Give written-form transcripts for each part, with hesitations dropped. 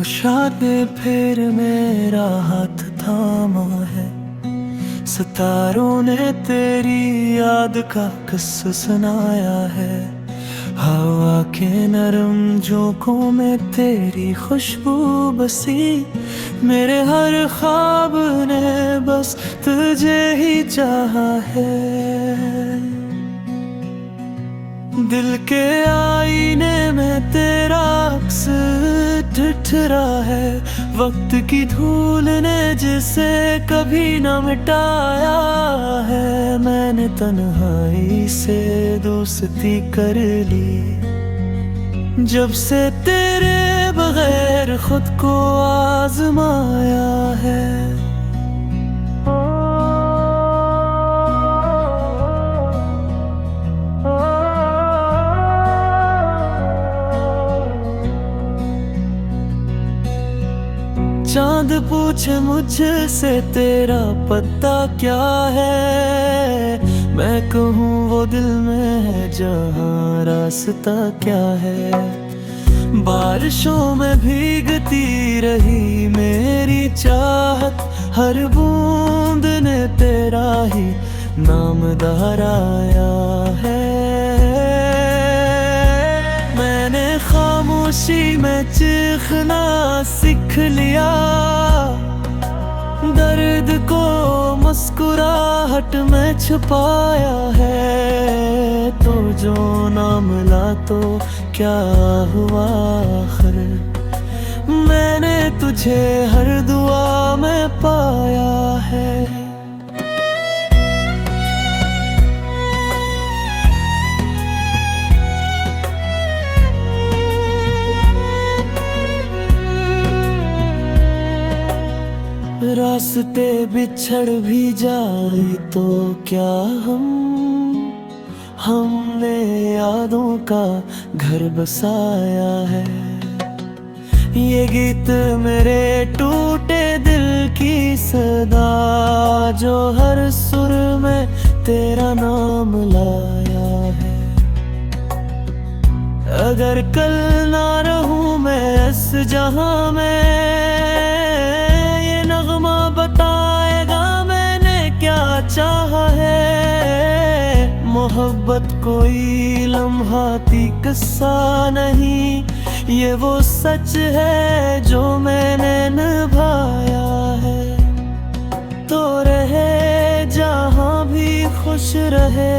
शादे फिर मेरा हाथ थामा है। सितारों ने तेरी याद का किस्सा सुनाया है। हवा के नरम झोंकों में तेरी खुशबू बसी। मेरे हर ख्वाब ने बस तुझे ही चाहा है। दिल के आईने में तेरा अक्स ठिठरा है। वक्त की धूल ने जिसे कभी न मिटाया है। मैंने तन्हाई से दोस्ती कर ली जब से तेरे बगैर खुद को आजमाया है। चांद पूछे मुझसे तेरा पता क्या है। मैं कहूँ वो दिल में है जहाँ रास्ता क्या है। बारिशों में भीगती रही मेरी चाहत। हर बूंद ने तेरा ही नाम दोहराया है। मैंने खामोशी में चीखना सीख लिया। दर्द को मुस्कुराहट में छुपाया है। तो जो ना मिला तो क्या हुआ आखिर। मैंने तुझे हर दुआ में पाया है। रास्ते बिछड़ भी जाए तो क्या हमने यादों का घर बसाया है। ये गीत मेरे टूटे दिल की सदा जो हर सुर में तेरा नाम लाया है। अगर कल ना रहूं मैं इस जहां में, बताएगा मैंने क्या चाहा है। मोहब्बत कोई लम्हाती किस्सा नहीं, ये वो सच है जो मैंने निभाया है। तो रहे जहाँ भी खुश रहे,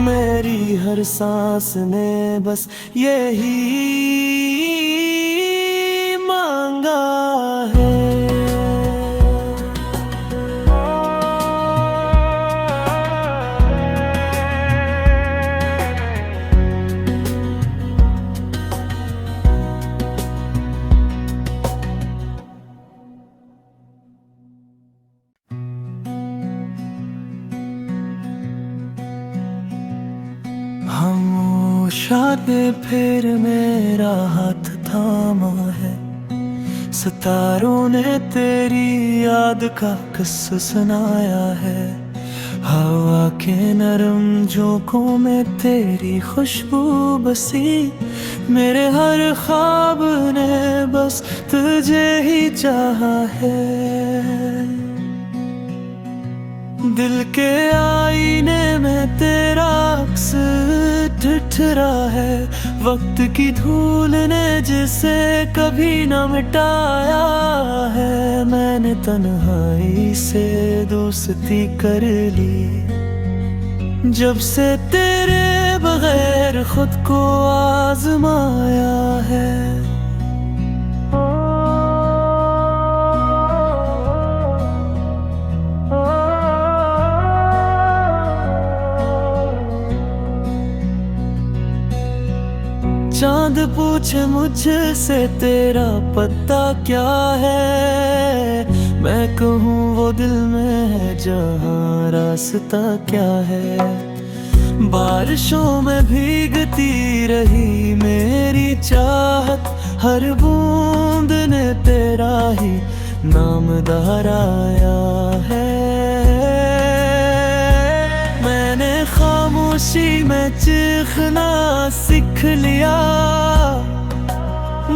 मेरी हर सांस ने बस यही मांगा है। शादे फिर मेरा हाथ थामा है। सितारों ने तेरी याद का किस्सा सुनाया है। हवा के नरम झोंकों में तेरी खुशबू बसी। मेरे हर ख्वाब ने बस तुझे ही चाहा है। दिल के आईने में तेरा अक्स ठिठरा है। वक्त की धूल ने जिसे कभी न मिटाया है। मैंने तन्हाई से दोस्ती कर ली जब से तेरे बगैर खुद को आजमाया है। चांद पूछे मुझसे तेरा पता क्या है। मैं कहूँ वो दिल में है जहाँ रास्ता क्या है। बारिशों में भीगती रही मेरी चाहत। हर बूंद ने तेरा ही नाम दोहराया है। मैंने खामोशी में चीखना सीख लिया।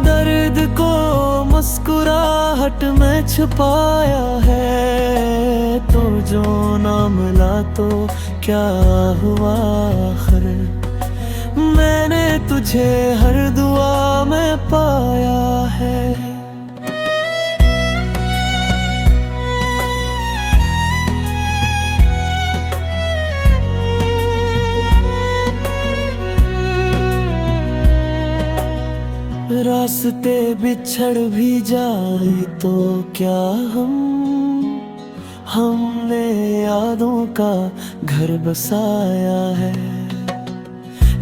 दर्द को मुस्कुराहट में छुपाया है, तो जो ना मिला तो क्या हुआ आखिर। मैंने तुझे हर दुआ में पाया है। रास्ते बिछड़ भी जाए तो क्या हमने यादों का घर बसाया है।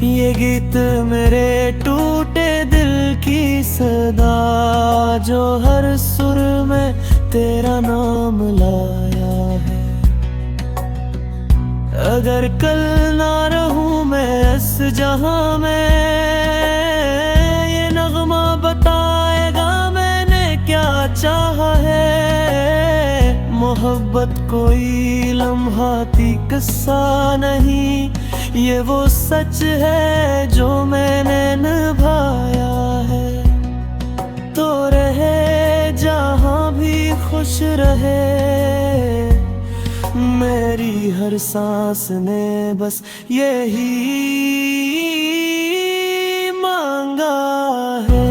ये गीत मेरे टूटे दिल की सदा, जो हर सुर में तेरा नाम लाया है। अगर कल ना रहूं मैं इस जहां में, बताएगा मैंने क्या चाहा है। मोहब्बत कोई लम्हाती किस्सा नहीं, ये वो सच है जो मैंने निभाया है। तो रहे जहां भी खुश रहे, मेरी हर सांस ने बस यही मांगा है।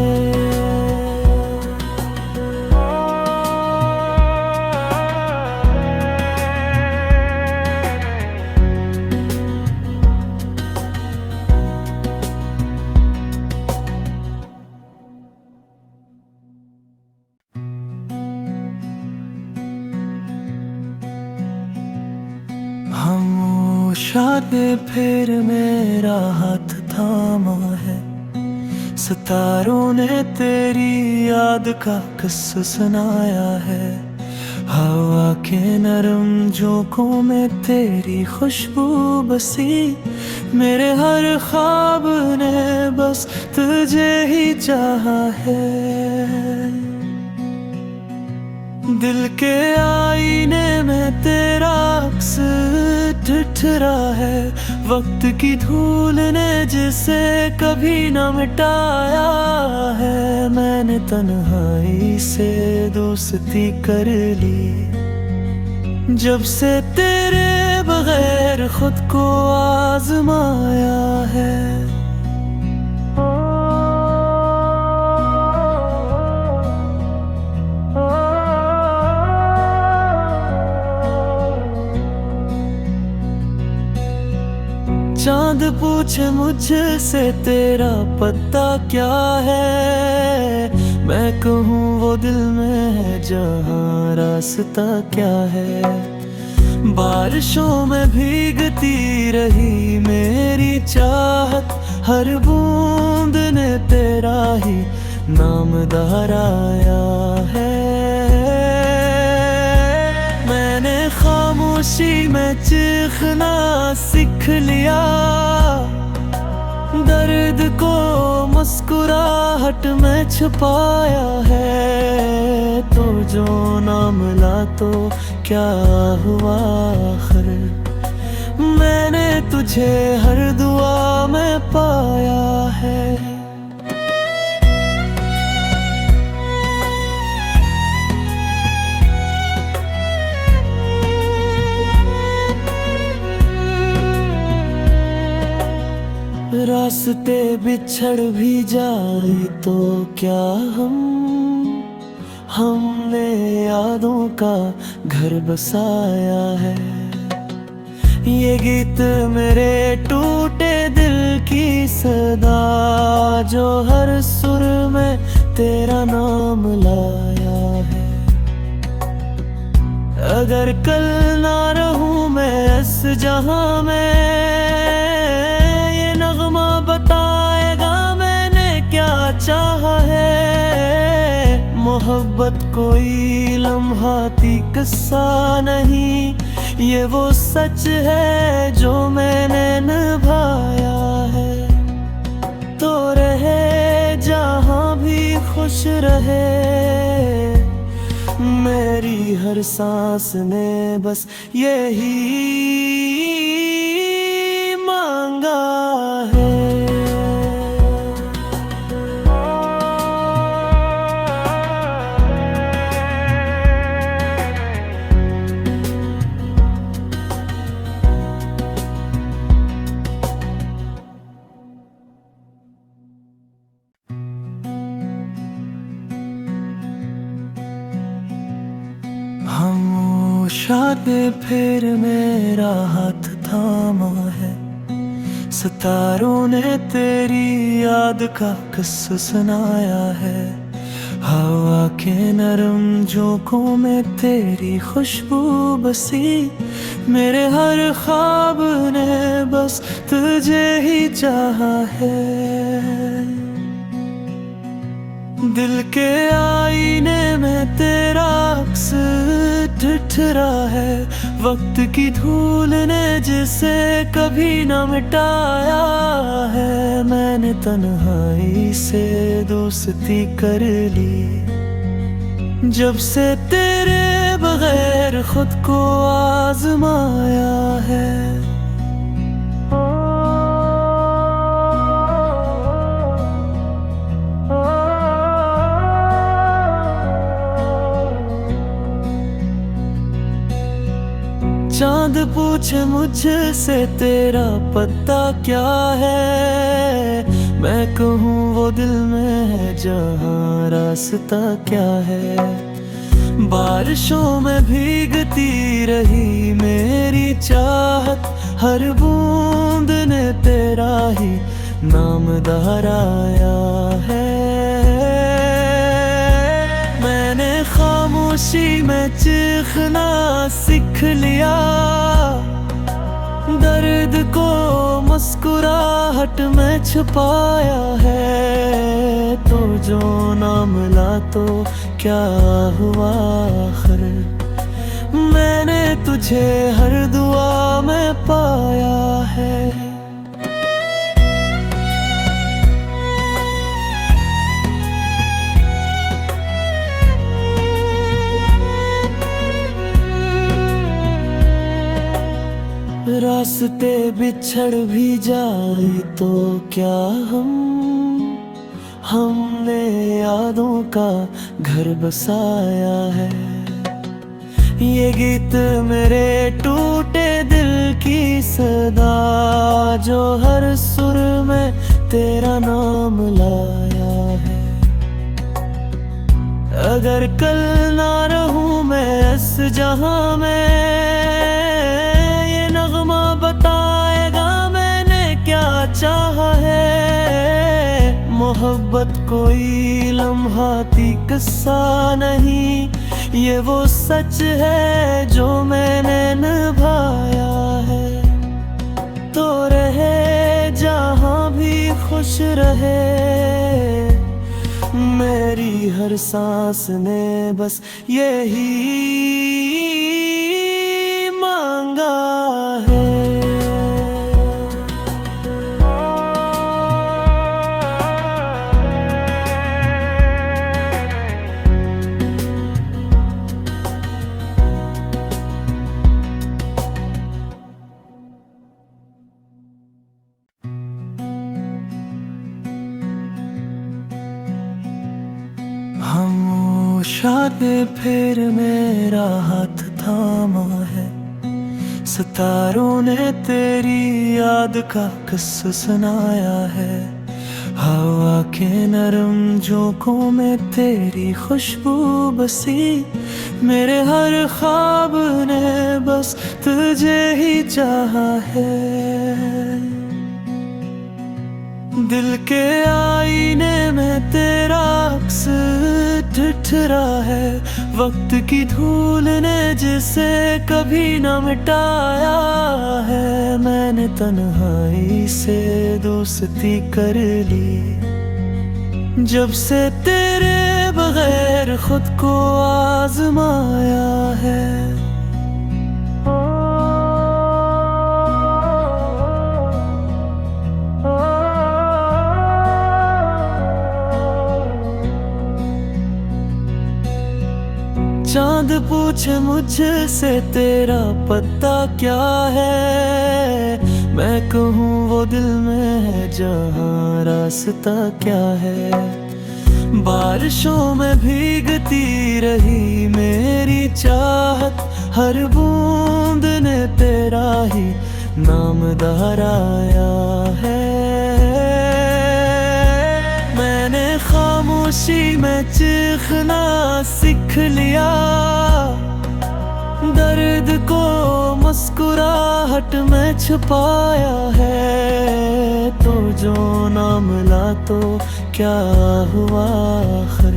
खामोशा ने फिर मेरा हाथ थामा है, सितारों ने तेरी याद का किस्सा सुनाया है। हवा के नरम झोंकों में तेरी खुशबू बसी, मेरे हर ख्वाब ने बस तुझे ही चाहा है। दिल के आईने में तेरा अक्स ठिठरा है, वक्त की धूल ने जिसे कभी न मिटाया है। मैंने तन्हाई से दोस्ती कर ली, जब से तेरे बगैर खुद को आजमाया है। चांद पूछे मुझसे तेरा पता क्या है, मैं कहूँ वो दिल में है जहाँ रास्ता क्या है। बारिशों में भीगती रही मेरी चाहत, हर बूंद ने तेरा ही नाम दोहराया है। मैंने खामोशी में चीखना सीख लिया, दर्द को मुस्कुराहट में छुपाया है। तो जो ना मिला तो क्या हुआ आखिर। मैंने तुझे हर दुआ में पाया है। रास्ते बिछड़ भी जाए तो क्या हमने यादों का घर बसाया है। ये गीत मेरे टूटे दिल की सदा, जो हर सुर में तेरा नाम लाया है। अगर कल ना रहूं मैं इस जहां में, बताएगा मैंने क्या चाहा है। मोहब्बत कोई लम्हाती किस्सा नहीं, ये वो सच है जो मैंने निभाया है। तो रहे जहां भी खुश रहे, मेरी हर सांस ने बस यही मांगा है। ने फिर मेरा हाथ थामा है, सितारों ने तेरी याद का किस्सा सुनाया है। हवा के नरम झोंकों में तेरी खुशबू बसी, मेरे हर ख्वाब ने बस तुझे ही चाहा है। दिल के आईने में तेरा अक्स ठिठरा है, वक्त की धूल ने जिसे कभी न मिटाया है। मैंने तन्हाई से दोस्ती कर ली, जब से तेरे बगैर खुद को आजमाया है। चांद पूछे मुझसे तेरा पता क्या है, मैं कहूँ वो दिल में है जहाँ रास्ता क्या है। बारिशों में भीगती रही मेरी चाहत, हर बूंद ने तेरा ही नाम दोहराया है। मैंने खामोशी में चीखना सीख लिया, दर्द को मुस्कुराहट में छुपाया है। तो जो ना मिला तो क्या हुआ आखिर, मैंने तुझे हर दुआ में पाया है। रास्ते बिछड़ भी जाए तो क्या हमने यादों का घर बसाया है। ये गीत मेरे टूटे दिल की सदा, जो हर सुर में तेरा नाम लाया है। अगर कल ना रहूं मैं इस जहां में, बताएगा मैंने क्या चाहा है। मोहब्बत कोई लम्हाती किस्सा नहीं, ये वो सच है जो मैंने निभाया है। तो रहे जहाँ भी खुश रहे, मेरी हर सांस ने बस यही मांगा है। खामोशा ने फिर मेरा हाथ थामा है, सितारों ने तेरी याद का किस्सा सुनाया है। हवा के नरम झोंकों में तेरी खुशबू बसी, मेरे हर ख्वाब ने बस तुझे ही चाहा है। दिल के आईने में तेरा अक्स ठिठरा है, वक्त की धूल ने जिसे कभी न मिटाया है। मैंने तन्हाई से दोस्ती कर ली, जब से तेरे बगैर खुद को आजमाया है। चांद पूछे मुझसे तेरा पता क्या है, मैं कहूँ वो दिल में है जहाँ रास्ता क्या है। बारिशों में भीगती रही मेरी चाहत, हर बूंद ने तेरा ही नाम दोहराया है। मैंने खामोशी में चीखना सीख लिया, दर्द को मुस्कुराहट में छुपाया है, तो जो ना मिला तो क्या हुआ आखिर।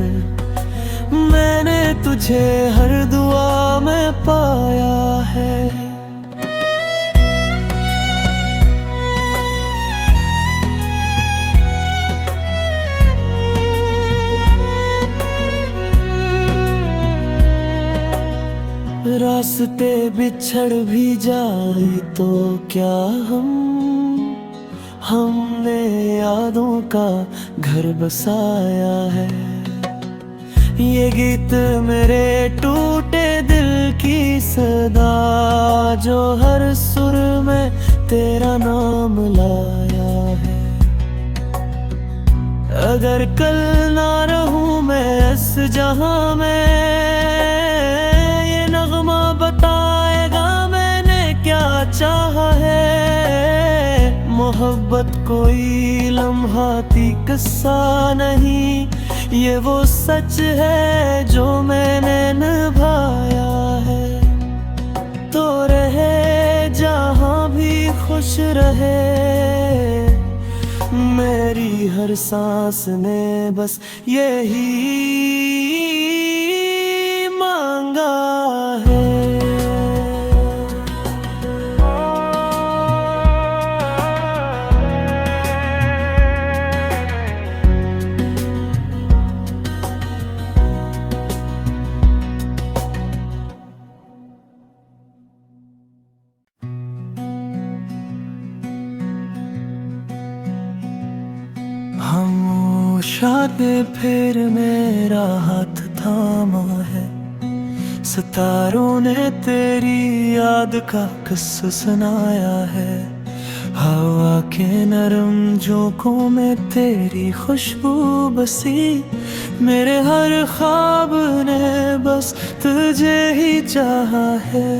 मैंने तुझे हर दुआ में पाया है। रास्ते बिछड़ भी जाए तो क्या हमने यादों का घर बसाया है। ये गीत मेरे टूटे दिल की सदा, जो हर सुर में तेरा नाम लाया है। अगर कल ना रहूं मैं इस जहां में, ये नगमा बताएगा मैंने क्या चाहा है। मोहब्बत कोई लम्हाती किस्सा नहीं, ये वो सच है जो मैंने निभाया है। तो रहे जहां भी खुश रहे, मेरी हर सांस ने बस यही मांगा है। खामोशात फिर मेरा हाथ थामा है, सितारों ने तेरी याद का किस्सा सुनाया है। हवा के नरम झोंकों में तेरी खुशबू बसी, मेरे हर ख्वाब ने बस तुझे ही चाहा है।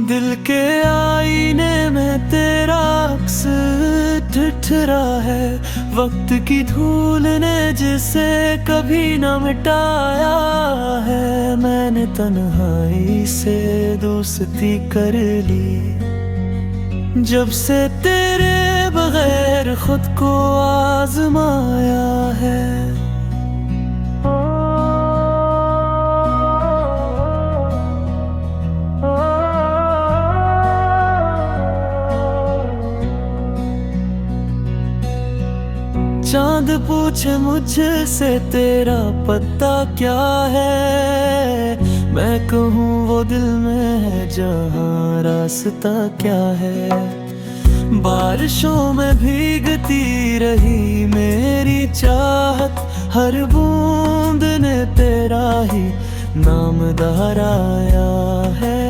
दिल के आईने में तेरा अक्स ठिठरा है, वक्त की धूल ने जिसे कभी न मिटाया है। मैंने तन्हाई से दोस्ती कर ली, जब से तेरे बगैर खुद को आजमाया है। चांद पूछे मुझसे तेरा पता क्या है, मैं कहूँ वो दिल में है जहाँ रास्ता क्या है। बारिशों में भीगती रही मेरी चाहत, हर बूंद ने तेरा ही नाम दोहराया है।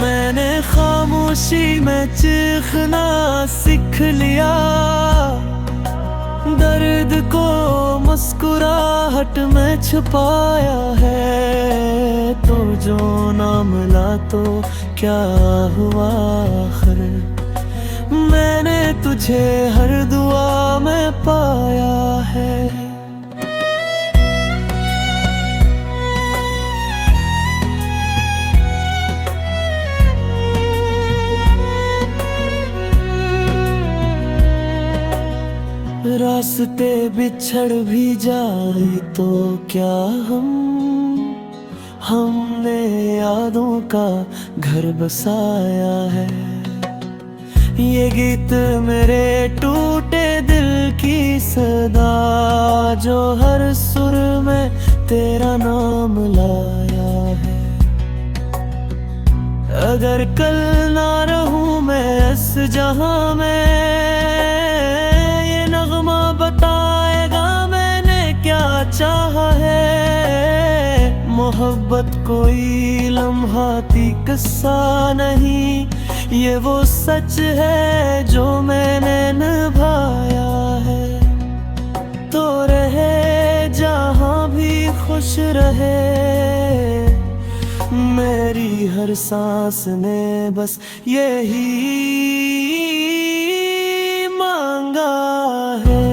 मैंने खामोशी में चीखना सीख लिया, दर्द को मुस्कुराहट में छुपाया है। तो जो ना मिला तो क्या हुआ आखिर। मैंने तुझे हर दुआ में पाया है। रास्ते बिछड़ भी जाए तो क्या हमने यादों का घर बसाया है। ये गीत मेरे टूटे दिल की सदा, जो हर सुर में तेरा नाम लाया है। अगर कल ना रहूं मैं इस जहां में, बताएगा मैंने क्या चाहा है। मोहब्बत कोई लम्हाती किस्सा नहीं, ये वो सच है जो मैंने निभाया है। तो रहे जहां भी खुश रहे, मेरी हर सांस ने बस यही मांगा है।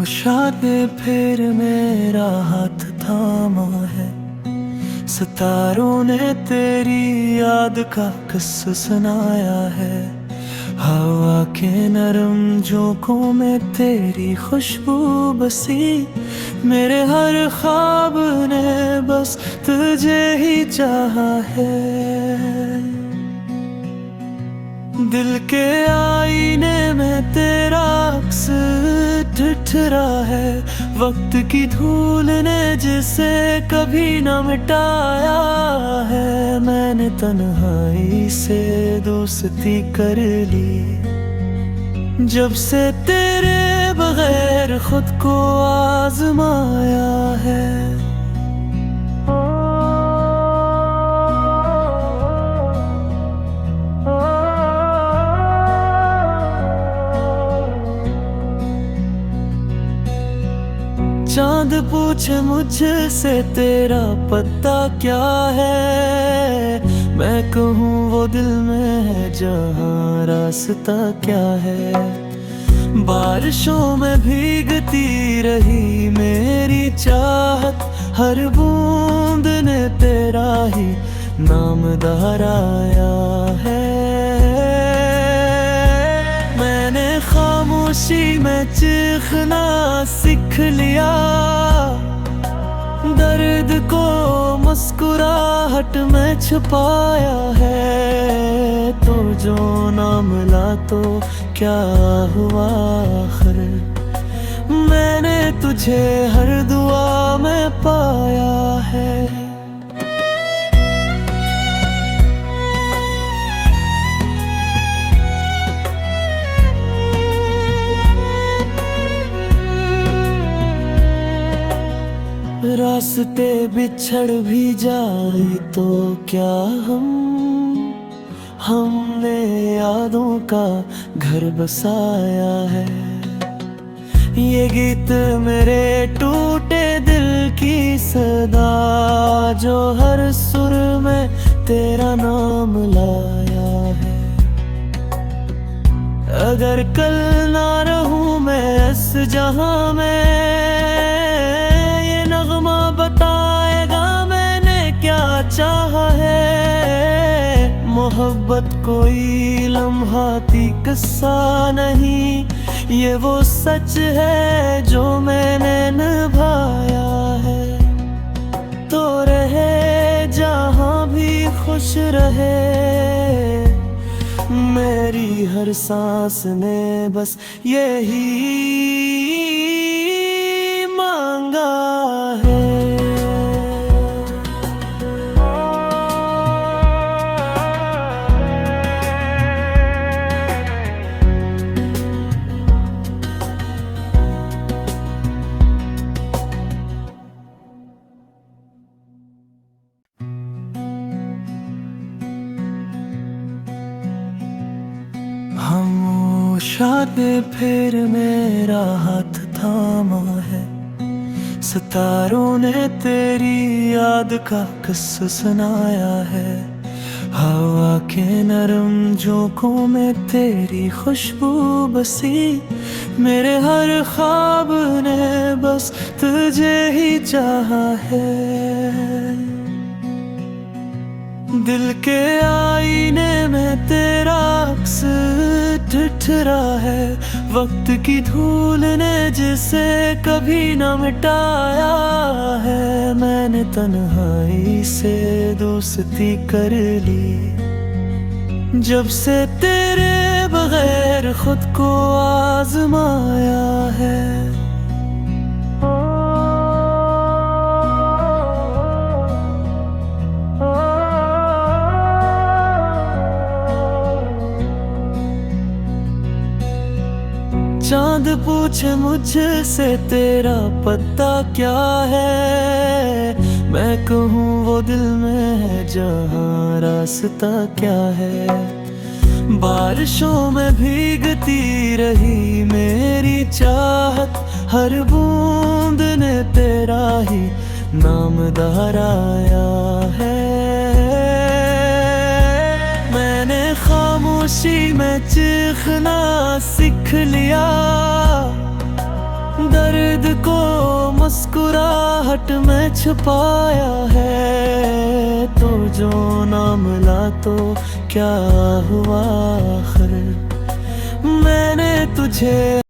खामोशात ने फिर मेरा हाथ थामा है, सितारों ने तेरी याद का किस्सा सुनाया है। हवा के नरम झोंकों में तेरी खुशबू बसी, मेरे हर ख्वाब ने बस तुझे ही चाहा है। दिल के आईने में तेरा अक्स ठिठरा है, वक्त की धूल ने जिसे कभी न मिटाया है। मैंने तन्हाई से दोस्ती कर ली, जब से तेरे बगैर खुद को आजमाया है। चांद पूछे मुझसे तेरा पता क्या है, मैं कहूँ वो दिल में है जहाँ रास्ता क्या है। बारिशों में भीगती रही मेरी चाहत, हर बूंद ने तेरा ही नाम दोहराया है। मैंने खामोशी में चीखना सीख लिया, दर्द को मुस्कुराहट में छुपाया है। तो जो ना मिला तो क्या हुआ आखिर, मैंने तुझे हर दुआ में पाया है। रास्ते बिछड़ भी जाए तो क्या हमने यादों का घर बसाया है। ये गीत मेरे टूटे दिल की सदा, जो हर सुर में तेरा नाम लाया है। अगर कल ना रहूं मैं इस जहां में, बताएगा मैंने क्या चाहा है। मोहब्बत कोई लम्हाती किस्सा नहीं, ये वो सच है जो मैंने निभाया है। तो रहे जहाँ भी खुश रहे, मेरी हर सांस ने बस यही मांगा है। खामोशात ने फिर मेरा हाथ थामा है, सितारों ने तेरी याद का किस्सा सुनाया है। हवा के नरम झोंकों में तेरी खुशबू बसी, मेरे हर ख्वाब ने बस तुझे ही चाहा है। दिल के आईने में तेरा अक्स ठिठरा है, वक्त की धूल ने जिसे कभी न मिटाया है। मैंने तन्हाई से दोस्ती कर ली, जब से तेरे बगैर खुद को आजमाया है। चांद पूछे मुझसे तेरा पता क्या है, मैं कहूँ वो दिल में है जहाँ रास्ता क्या है। बारिशों में भीगती रही मेरी चाहत, हर बूंद ने तेरा ही नाम दोहराया है। मैंने खामोशी में चीखना सीख लिया, दर्द मुस्कुराहट में छुपाया है, तो जो ना मिला तो क्या हुआ आखिर। मैंने तुझे